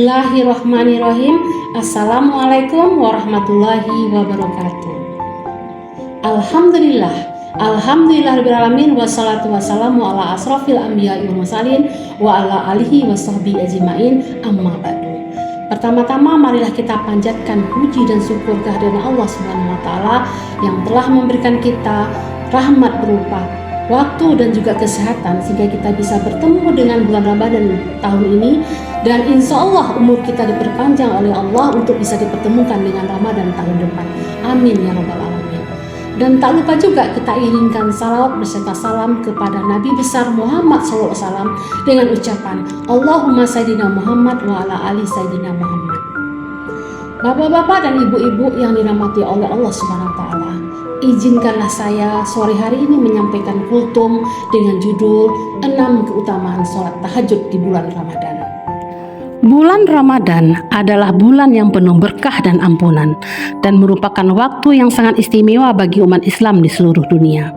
Bismillahirrahmanirrahim. Assalamualaikum warahmatullahi wabarakatuh. Alhamdulillahirrahmanirrahim. Wassalatu wassalamu ala asrafil anbiya wal mursalin wa ala alihi wasahbihi ajma'in, amma ba'du. Pertama-tama marilah kita panjatkan puji dan syukur kehadiran Allah Subhanahu wa taala yang telah memberikan kita rahmat berupa waktu dan juga kesehatan sehingga kita bisa bertemu dengan bulan Ramadan tahun ini, dan insya Allah umur kita diperpanjang oleh Allah untuk bisa dipertemukan dengan Ramadan tahun depan. Amin ya rabbal alamin. Dan tak lupa juga kita iringkan salawat beserta salam kepada Nabi besar Muhammad SAW dengan ucapan Allahumma sayyidina Muhammad wa ala ali sayyidina Muhammad. Bapak-bapak dan ibu-ibu yang dirahmati oleh Allah Subhanahu wa taala, izinkanlah saya sore hari ini menyampaikan kultum dengan judul 6 keutamaan sholat tahajud di bulan Ramadan. Bulan Ramadan adalah bulan yang penuh berkah dan ampunan dan merupakan waktu yang sangat istimewa bagi umat Islam di seluruh dunia.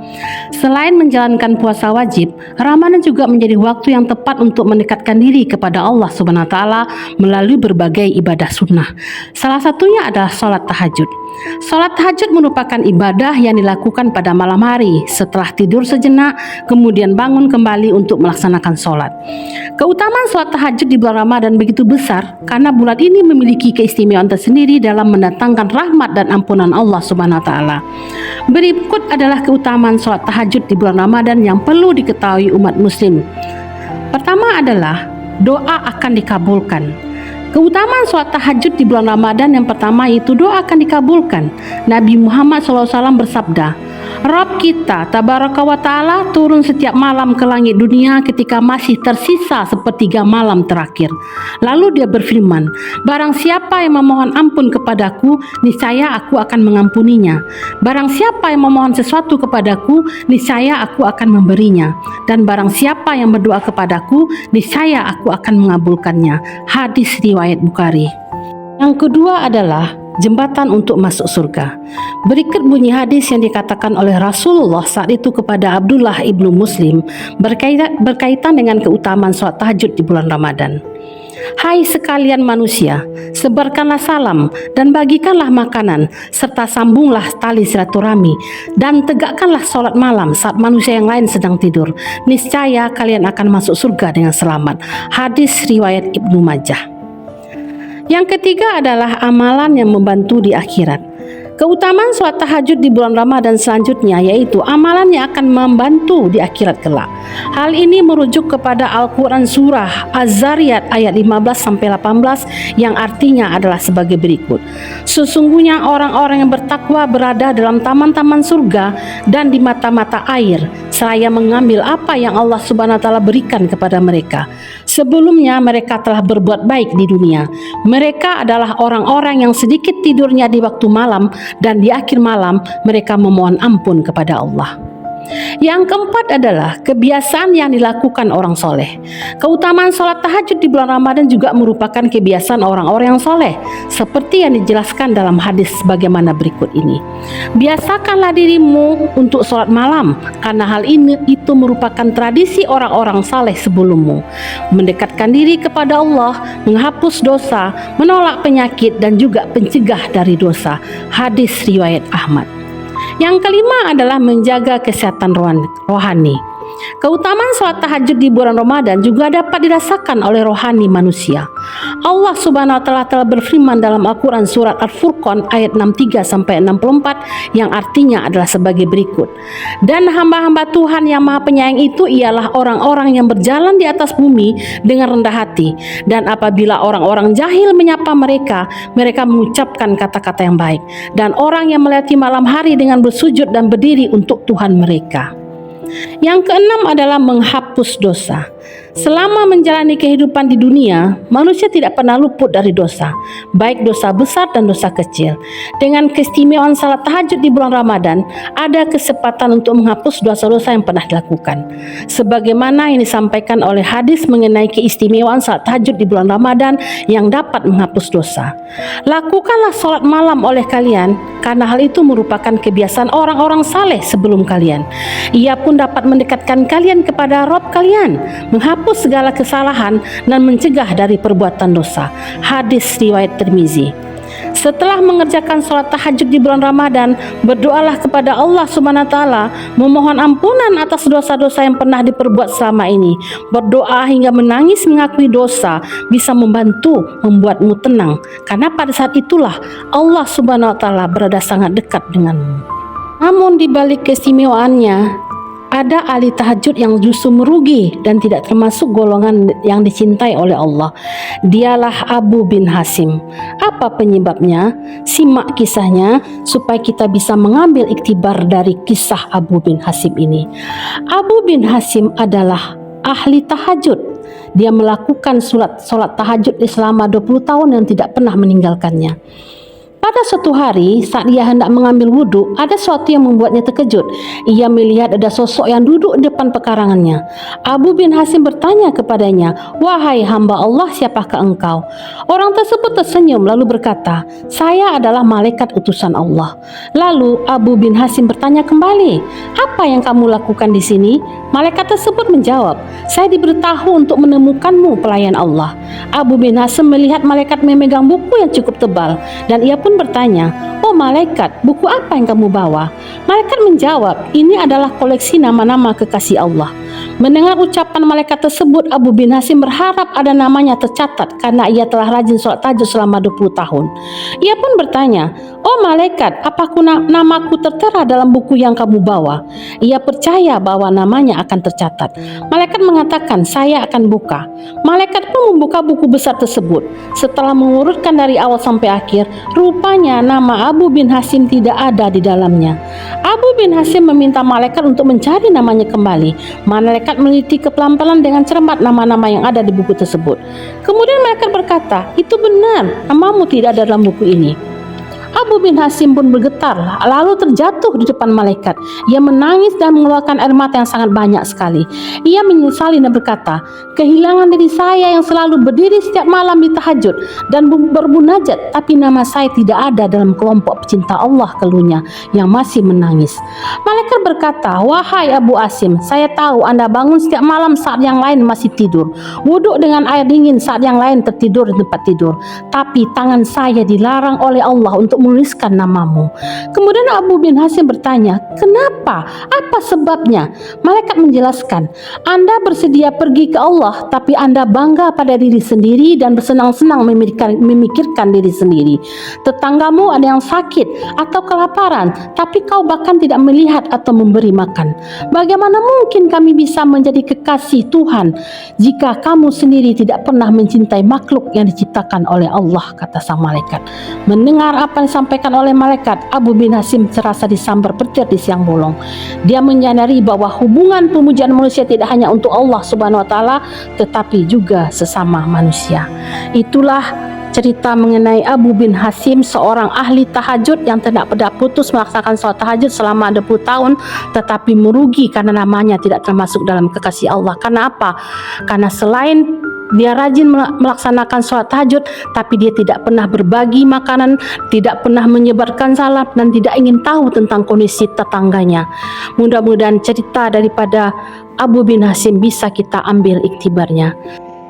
Selain menjalankan puasa wajib, Ramadan juga menjadi waktu yang tepat untuk mendekatkan diri kepada Allah Subhanahu wa taala melalui berbagai ibadah sunnah. Salah satunya adalah sholat tahajud. Sholat tahajud merupakan ibadah yang dilakukan pada malam hari setelah tidur sejenak, kemudian bangun kembali untuk melaksanakan sholat. Keutamaan sholat tahajud di bulan Ramadan begitu besar karena bulan ini memiliki keistimewaan tersendiri dalam mendatangkan rahmat dan ampunan Allah Subhanahu wa taala. Berikut adalah keutamaan sholat tahajud di bulan Ramadan yang perlu diketahui umat muslim. Pertama adalah doa akan dikabulkan. Keutamaan sholat tahajud di bulan Ramadan yang pertama itu doa akan dikabulkan. Nabi Muhammad SAW bersabda, Rabb kita tabaraka wa ta'ala turun setiap malam ke langit dunia ketika masih tersisa sepertiga malam terakhir. Lalu dia berfirman, barang siapa yang memohon ampun kepadaku, niscaya aku akan mengampuninya. Barang siapa yang memohon sesuatu kepadaku, niscaya aku akan memberinya. Dan barang siapa yang berdoa kepadaku, niscaya aku akan mengabulkannya. Hadis riwayat Bukhari. Yang kedua adalah jembatan untuk masuk surga. Berikut bunyi hadis yang dikatakan oleh Rasulullah saat itu kepada Abdullah ibnu Muslim berkaitan dengan keutamaan sholat tahajud di bulan Ramadan. Hai sekalian manusia, sebarkanlah salam dan bagikanlah makanan serta sambunglah tali silaturahmi dan tegakkanlah sholat malam saat manusia yang lain sedang tidur. Niscaya kalian akan masuk surga dengan selamat. Hadis riwayat Ibnu Majah. Yang ketiga adalah amalan yang membantu di akhirat. Keutamaan sholat tahajud di bulan Ramadan selanjutnya yaitu amalan yang akan membantu di akhirat kelak. Hal ini merujuk kepada Al-Quran surah Az-Zariyat ayat 15-18 yang artinya adalah sebagai berikut. Sesungguhnya orang-orang yang bertakwa berada dalam taman-taman surga dan di mata-mata air, seraya mengambil apa yang Allah Subhanahu wa taala berikan kepada mereka. Sebelumnya mereka telah berbuat baik di dunia. Mereka adalah orang-orang yang sedikit tidurnya di waktu malam dan di akhir malam mereka memohon ampun kepada Allah. Yang keempat adalah kebiasaan yang dilakukan orang soleh. Keutamaan sholat tahajud di bulan Ramadan juga merupakan kebiasaan orang-orang yang soleh, seperti yang dijelaskan dalam hadis sebagaimana berikut ini. Biasakanlah dirimu untuk sholat malam, karena hal ini itu merupakan tradisi orang-orang saleh sebelummu. Mendekatkan diri kepada Allah, menghapus dosa, menolak penyakit dan juga pencegah dari dosa. Hadis riwayat Ahmad. Yang kelima adalah menjaga kesehatan rohani. Keutamaan sholat tahajud di bulan Ramadan juga dapat dirasakan oleh rohani manusia. Allah Subhanahu wa taala telah berfirman dalam Al-Quran surat Al-Furqan ayat 63-64 yang artinya adalah sebagai berikut. Dan hamba-hamba Tuhan yang Maha Penyayang itu ialah orang-orang yang berjalan di atas bumi dengan rendah hati, dan apabila orang-orang jahil menyapa mereka, mereka mengucapkan kata-kata yang baik, dan orang yang melewati malam hari dengan bersujud dan berdiri untuk Tuhan mereka. Yang keenam adalah menghapus dosa. Selama menjalani kehidupan di dunia, manusia tidak pernah luput dari dosa, baik dosa besar dan dosa kecil. Dengan keistimewaan salat tahajud di bulan Ramadan, ada kesempatan untuk menghapus dosa-dosa yang pernah dilakukan. Sebagaimana yang disampaikan oleh hadis mengenai keistimewaan salat tahajud di bulan Ramadan yang dapat menghapus dosa. Lakukanlah salat malam oleh kalian, karena hal itu merupakan kebiasaan orang-orang saleh sebelum kalian. Ia pun dapat mendekatkan kalian kepada Rabb kalian, menghapus menghapus segala kesalahan dan mencegah dari perbuatan dosa. Hadis riwayat Tirmizi. Setelah mengerjakan sholat tahajud di bulan Ramadan, berdoalah kepada Allah Subhanahu wa taala, memohon ampunan atas dosa-dosa yang pernah diperbuat selama ini. Berdoa hingga menangis mengakui dosa bisa membantu membuatmu tenang, karena pada saat itulah Allah Subhanahu wa taala berada sangat dekat denganmu. Namun di balik keistimewaannya, ada ahli tahajud yang justru merugi dan tidak termasuk golongan yang dicintai oleh Allah. Dialah Abu bin Hasim. Apa penyebabnya? Simak kisahnya supaya kita bisa mengambil iktibar dari kisah Abu bin Hasim ini. Abu bin Hasim adalah ahli tahajud. Dia melakukan sholat tahajud selama 20 tahun dan tidak pernah meninggalkannya. Pada suatu hari, saat ia hendak mengambil wudhu, ada sesuatu yang membuatnya terkejut. Ia melihat ada sosok yang duduk di depan pekarangannya. Abu bin Hasim bertanya kepadanya, "Wahai hamba Allah, siapakah engkau?" Orang tersebut tersenyum lalu berkata, "Saya adalah malaikat utusan Allah." Lalu Abu bin Hasim bertanya kembali, "Apa yang kamu lakukan di sini?" Malaikat tersebut menjawab, "Saya diberitahu untuk menemukanmu, pelayan Allah." Abu bin Hasim melihat malaikat memegang buku yang cukup tebal dan ia pun bertanya, "Oh malaikat, buku apa yang kamu bawa?" Malaikat menjawab, "Ini adalah koleksi nama-nama kekasih Allah." Mendengar ucapan malaikat tersebut, Abu bin Hasim berharap ada namanya tercatat karena ia telah rajin sholat tahajud selama 20 tahun. Ia pun bertanya, "Oh malaikat, apakah namaku tertera dalam buku yang kamu bawa?" Ia percaya bahwa namanya akan tercatat. Malaikat mengatakan, "Saya akan buka." Malaikat pun membuka buku besar tersebut. Setelah mengurutkan dari awal sampai akhir, rupanya nama Abu bin Hasim tidak ada di dalamnya. Abu bin Hasim meminta malaikat untuk mencari namanya kembali. Malaikat meneliti pelan-pelan dengan cermat nama-nama yang ada di buku tersebut. Kemudian malaikat berkata, "Itu benar, namamu tidak ada dalam buku ini." Abu bin Hasim pun bergetar lalu terjatuh di depan malaikat. Ia menangis dan mengeluarkan air mata yang sangat banyak sekali. Ia menyesali dan berkata, "Kehilangan diri saya yang selalu berdiri setiap malam di tahajud dan bermunajat, tapi nama saya tidak ada dalam kelompok pecinta Allah," keluhnya yang masih menangis. Malaikat berkata, "Wahai Abu Hasim, saya tahu Anda bangun setiap malam saat yang lain masih tidur, wuduk dengan air dingin saat yang lain tertidur di tempat tidur, tapi tangan saya dilarang oleh Allah untuk menuliskan namamu." Kemudian Abu bin Hasim bertanya, "Kenapa? Apa sebabnya?" Malaikat menjelaskan, "Anda bersedia pergi ke Allah, tapi Anda bangga pada diri sendiri dan bersenang-senang memikirkan diri sendiri. Tetanggamu ada yang sakit atau kelaparan, tapi kau bahkan tidak melihat atau memberi makan. Bagaimana mungkin kami bisa menjadi kekasih Tuhan jika kamu sendiri tidak pernah mencintai makhluk yang diciptakan oleh Allah," kata sang malaikat. Mendengar apa yang disampaikan oleh malaikat, Abu bin Hasim terasa disambar petir di siang bolong. Dia menyadari bahwa hubungan pemujaan manusia tidak hanya untuk Allah Subhanahu wa taala, tetapi juga sesama manusia. Itulah cerita mengenai Abu bin Hasim, seorang ahli tahajud yang tidak pernah putus melaksanakan sholat tahajud selama 20 tahun, tetapi merugi karena namanya tidak termasuk dalam kekasih Allah. Karena apa? Karena selain dia rajin melaksanakan sholat tahajud, tapi dia tidak pernah berbagi makanan, tidak pernah menyebarkan salam, dan tidak ingin tahu tentang kondisi tetangganya. Mudah-mudahan cerita daripada Abu bin Hasim bisa kita ambil iktibarnya.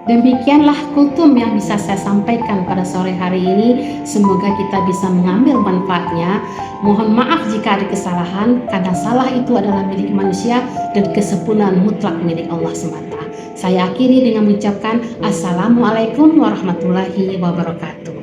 Demikianlah kultum yang bisa saya sampaikan pada sore hari ini. Semoga kita bisa mengambil manfaatnya. Mohon maaf jika ada kesalahan, karena salah itu adalah milik manusia dan kesempurnaan mutlak milik Allah semata. Saya akhiri dengan mengucapkan Assalamualaikum warahmatullahi wabarakatuh.